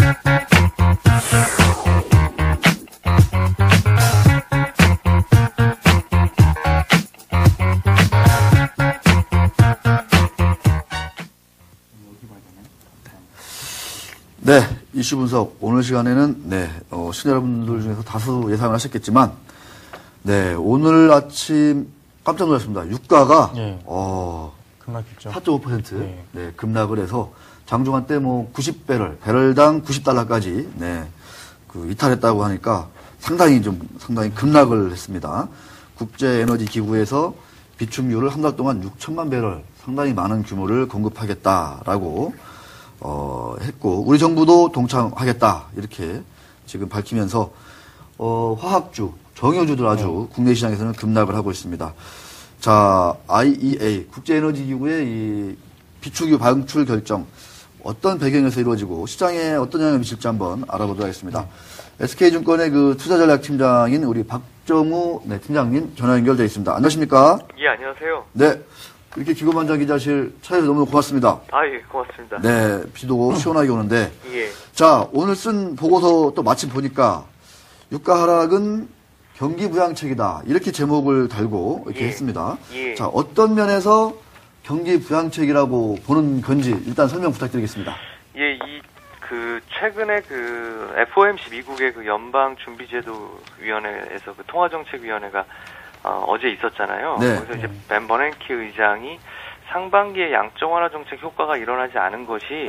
네, 이슈 분석. 오늘 시간에는, 시청자 여러분들 중에서 다수 예상을 하셨겠지만, 오늘 아침 깜짝 놀랐습니다. 유가가, 급락했죠. 4.5%, 급락을 해서 장중한 때 90배럴당 $90까지, 이탈했다고 하니까 상당히 급락을 했습니다. 국제에너지기구에서 비축유를 한 달 동안 6천만 배럴, 상당히 많은 규모를 공급하겠다라고 했고, 우리 정부도 동참하겠다, 이렇게 지금 밝히면서, 화학주, 정유주들 아주 국내 시장에서는 급락을 하고 있습니다. 자, IEA, 국제에너지기구의 이 비축유 방출 결정, 어떤 배경에서 이루어지고 시장에 어떤 영향을 미칠지 한번 알아보도록 하겠습니다. SK증권의 그 투자전략팀장인 우리 박정우 팀장님 전화 연결되어 있습니다. 안녕하십니까? 예, 안녕하세요. 네. 이렇게 기고만장 기자실 찾아주셔서 너무 고맙습니다. 예, 고맙습니다. 네, 비도 시원하게 오는데. 예. 자, 오늘 쓴 보고서 또 마침 보니까 유가 하락은 경기 부양책이다. 이렇게 제목을 달고 이렇게 했습니다. 예. 자, 어떤 면에서 경기 부양책이라고 보는 건지 일단 설명 부탁드리겠습니다. 예, 최근에 FOMC 미국의 연방준비제도위원회에서 통화정책위원회가 어제 있었잖아요. 네. 그래서 이제 벤 버냉키 의장이 상반기에 양적 완화 정책 효과가 일어나지 않은 것이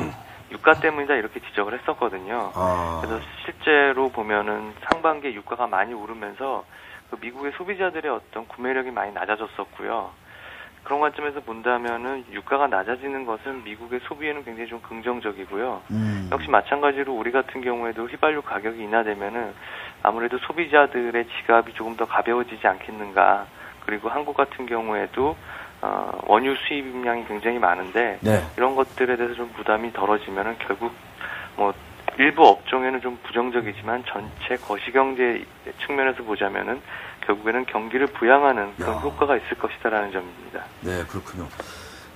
유가 때문이다 이렇게 지적을 했었거든요. 그래서 실제로 보면은 상반기에 유가가 많이 오르면서 미국의 소비자들의 어떤 구매력이 많이 낮아졌었고요. 그런 관점에서 본다면은 유가가 낮아지는 것은 미국의 소비에는 굉장히 좀 긍정적이고요. 역시 마찬가지로 우리 같은 경우에도 휘발유 가격이 인하되면은 아무래도 소비자들의 지갑이 조금 더 가벼워지지 않겠는가. 그리고 한국 같은 경우에도 원유 수입량이 굉장히 많은데 이런 것들에 대해서 좀 부담이 덜어지면은 결국 일부 업종에는 좀 부정적이지만 전체 거시경제 측면에서 보자면은 결국에는 경기를 부양하는 그런 효과가 있을 것이다라는 점입니다. 네, 그렇군요.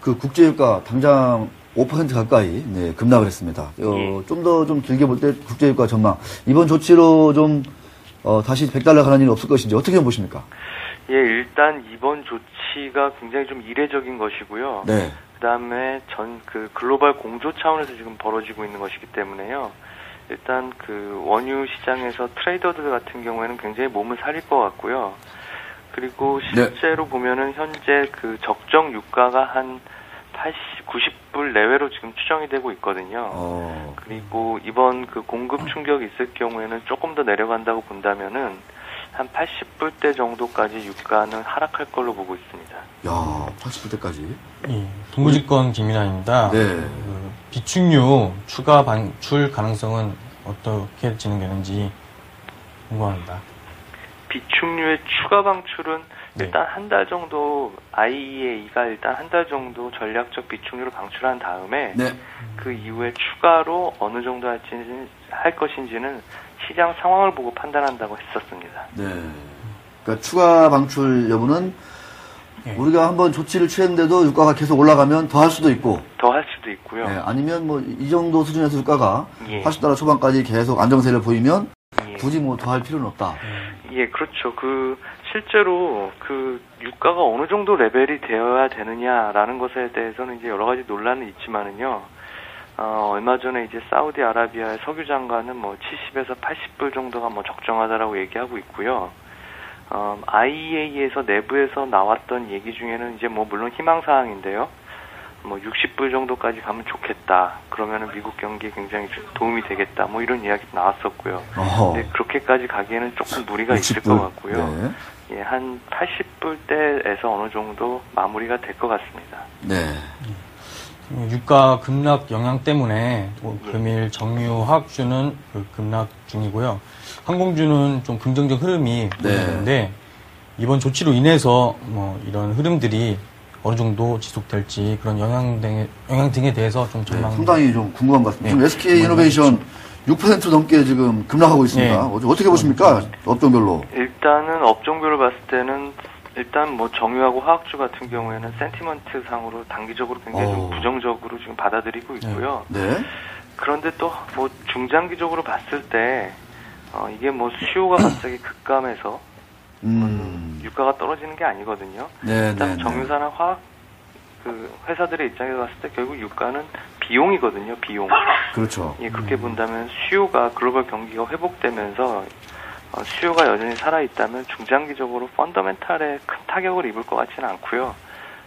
그 국제유가 당장 5% 가까이 급락을 했습니다. 좀 더 길게 볼 때 국제유가 전망, 이번 조치로 좀 다시 $100 가는 일이 없을 것인지 어떻게 보십니까? 예, 일단 이번 조치가 굉장히 좀 이례적인 것이고요. 네. 그다음에 글로벌 공조 차원에서 지금 벌어지고 있는 것이기 때문에요. 일단 원유 시장에서 트레이더들 같은 경우에는 굉장히 몸을 사릴 것 같고요. 그리고 실제로 보면은 현재 적정 유가가 한 90불 내외로 지금 추정이 되고 있거든요. 그리고 이번 공급 충격이 있을 경우에는 조금 더 내려간다고 본다면은 한 80불대 정도까지 유가는 하락할 걸로 보고 있습니다. 야, 80불대까지. 예, 동부증권 김민환입니다. 네. 비축유 추가 방출 가능성은 어떻게 진행되는지 궁금합니다. 비축유의 추가 방출은 일단 한 달 정도 IEA가 일단 한 달 정도 전략적 비축유를 방출한 다음에 그 이후에 추가로 어느 정도 할 것인지는 시장 상황을 보고 판단한다고 했었습니다. 네. 그러니까 추가 방출 여부는 우리가 한번 조치를 취했는데도 유가가 계속 올라가면 더 할 수도 있고. 더 할 수도 있고요. 아니면 이 정도 수준에서 유가가 $80 초반까지 계속 안정세를 보이면 굳이 더 할 필요는 없다. 예, 그렇죠. 실제로 유가가 어느 정도 레벨이 되어야 되느냐라는 것에 대해서는 이제 여러 가지 논란은 있지만은요. 얼마 전에 이제 사우디아라비아의 석유 장관은 70에서 80불 정도가 적정하다라고 얘기하고 있고요. IEA에서 내부에서 나왔던 얘기 중에는 이제 물론 희망사항인데요. 60불 정도까지 가면 좋겠다. 그러면은 미국 경기에 굉장히 도움이 되겠다. 이런 이야기 나왔었고요. 근데 그렇게까지 가기에는 조금 무리가 60불? 있을 것 같고요. 예, 한 80불대에서 어느 정도 마무리가 될 것 같습니다. 네. 유가 급락 영향 때문에 금일 정유 화학주는 급락 중이고요. 항공주는 좀 긍정적 흐름이 보이는데 이번 조치로 인해서 이런 흐름들이 어느 정도 지속될지 그런 영향 등에 대해서 좀 전망. 상당히 좀 궁금한 것 같습니다. 지금 SK 이노베이션 6% 넘게 지금 급락하고 있습니다. 어떻게 보십니까? 업종별로? 일단은 업종별로 봤을 때는 일단 정유하고 화학주 같은 경우에는 센티먼트 상으로 단기적으로 굉장히 좀 부정적으로 지금 받아들이고 있고요. 그런데 또 뭐 중장기적으로 봤을 때 이게 뭐 수요가 갑자기 급감해서 유가가 떨어지는 게 아니거든요. 네, 일단 네, 정유사나 화학 그 회사들의 입장에서 봤을 때 결국 유가는 비용이거든요. 비용. 그렇죠. 예, 그렇게 본다면 수요가 글로벌 경기가 회복되면서 수요가 여전히 살아있다면 중장기적으로 펀더멘탈에 큰 타격을 입을 것 같지는 않고요.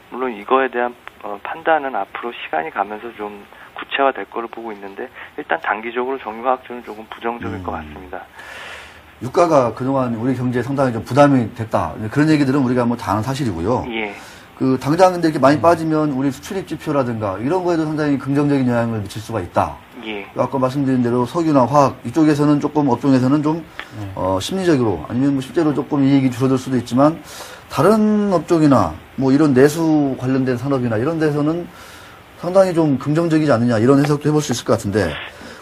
물론 이거에 대한 판단은 앞으로 시간이 가면서 좀 구체화될 거를 보고 있는데 일단 단기적으로 정유화학주는 조금 부정적일 것 같습니다. 유가가 그동안 우리 경제에 상당히 좀 부담이 됐다. 그런 얘기들은 우리가 뭐 다 아는 사실이고요. 예. 그 당장 근데 이렇게 많이 빠지면 우리 수출입 지표라든가 이런 거에도 상당히 긍정적인 영향을 미칠 수가 있다. 예. 아까 말씀드린 대로 석유나 화학 이쪽에서는 조금 업종에서는 좀 심리적으로 아니면 뭐 실제로 조금 이익이 줄어들 수도 있지만 다른 업종이나 뭐 이런 내수 관련된 산업이나 이런 데서는 상당히 좀 긍정적이지 않느냐 이런 해석도 해볼 수 있을 것 같은데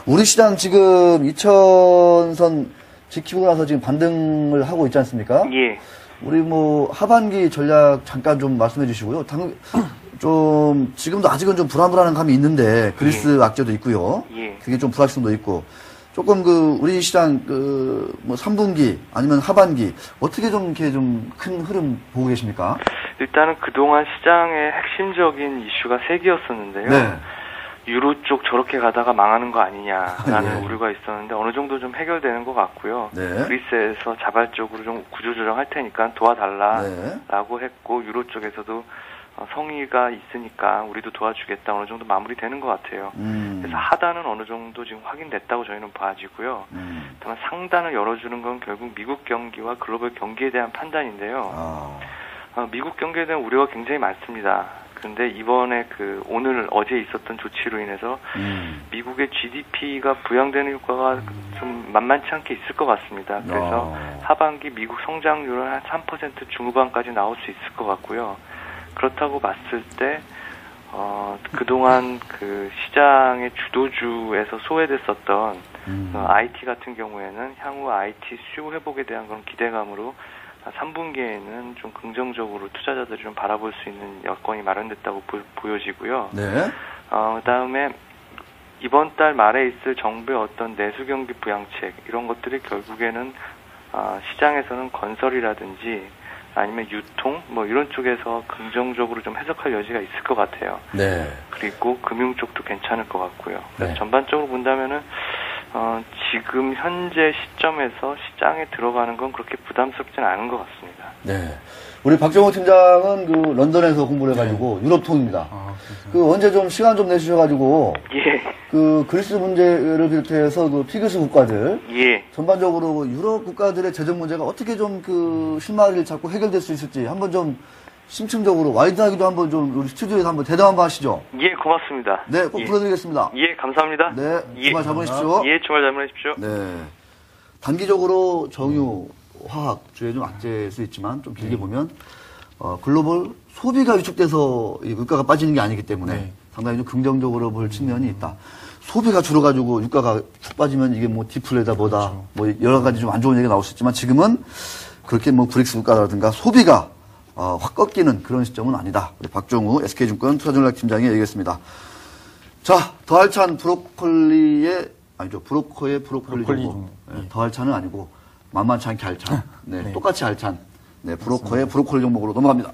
우리 시장 지금 2000선 지키고 나서 지금 반등을 하고 있지 않습니까? 예. 우리 뭐 하반기 전략 잠깐 좀 말씀해 주시고요. 좀 지금도 아직은 좀 불안불안한 감이 있는데 그리스 악재도 있고요. 예. 그게 좀 불확실성도 있고 조금 그 우리 시장 그 뭐 3분기 아니면 하반기 어떻게 좀 이렇게 좀 큰 흐름 보고 계십니까? 일단은 그동안 시장의 핵심적인 이슈가 세 개였었는데요. 네. 유로 쪽 저렇게 가다가 망하는 거 아니냐라는 네. 우려가 있었는데 어느 정도 좀 해결되는 것 같고요. 네. 그리스에서 자발적으로 좀 구조조정할 테니까 도와달라라고 네. 했고 유로 쪽에서도 성의가 있으니까 우리도 도와주겠다 어느 정도 마무리되는 것 같아요. 그래서 하단은 어느 정도 지금 확인됐다고 저희는 봐지고요. 다만 상단을 열어주는 건 결국 미국 경기와 글로벌 경기에 대한 판단인데요. 미국 경기에 대한 우려가 굉장히 많습니다. 그런데 이번에 오늘 어제 있었던 조치로 인해서 미국의 GDP가 부양되는 효과가 좀 만만치 않게 있을 것 같습니다. 그래서 하반기 미국 성장률은 한 3% 중후반까지 나올 수 있을 것 같고요. 그렇다고 봤을 때 그동안 그 시장의 주도주에서 소외됐었던 IT 같은 경우에는 향후 IT 수요 회복에 대한 그런 기대감으로 3분기에는 좀 긍정적으로 투자자들이 좀 바라볼 수 있는 여건이 마련됐다고 보여지고요. 네. 그다음에 이번 달 말에 있을 정부의 어떤 내수 경기 부양책 이런 것들이 결국에는 시장에서는 건설이라든지 아니면 유통 뭐 이런 쪽에서 긍정적으로 좀 해석할 여지가 있을 것 같아요. 네. 그리고 금융 쪽도 괜찮을 것 같고요. 그래서 네. 전반적으로 본다면은 지금 현재 시점에서 시장에 들어가는 건 그렇게 부담스럽지는 않은 것 같습니다. 네. 우리 박정호 팀장은 그 런던에서 공부를 해가지고 유럽통입니다. 그 언제 좀 시간 좀 내주셔가지고 예. 그 그리스 문제를 비롯해서 그 피그스 국가들 예. 전반적으로 유럽 국가들의 재정 문제가 어떻게 좀 그 실마리를 잡고 해결될 수 있을지 한번 좀 심층적으로 와이드하기도 한번 좀 우리 스튜디오에서 한번 대담 한번 하시죠. 예, 고맙습니다. 네, 꼭 예. 불러드리겠습니다. 예, 감사합니다. 네, 예. 주말 잘 보내십시오. 예, 주말 잘 보내십시오. 네. 단기적으로 정유, 화학주에 좀 악재일 수 있지만 좀 길게 보면 글로벌 소비가 위축돼서 이 물가가 빠지는 게 아니기 때문에 상당히 좀 긍정적으로 볼 측면이 있다. 소비가 줄어가지고 유가가 쭉 빠지면 이게 뭐 디플레다 뭐다 뭐 여러 가지 좀 안 좋은 얘기가 나올 수 있지만 지금은 그렇게 뭐 브릭스 국가라든가 소비가 확 꺾이는 그런 시점은 아니다. 우리 박종우 SK증권 투자전략팀장이 얘기했습니다. 자, 더할찬 브로콜리의 아니죠 브로커의 브로콜리 정보. 네, 더할찬은 아니고 만만치 않게 할찬. 네, 똑같이 할찬. 네, 브로커의 브로콜리 종목으로 넘어갑니다.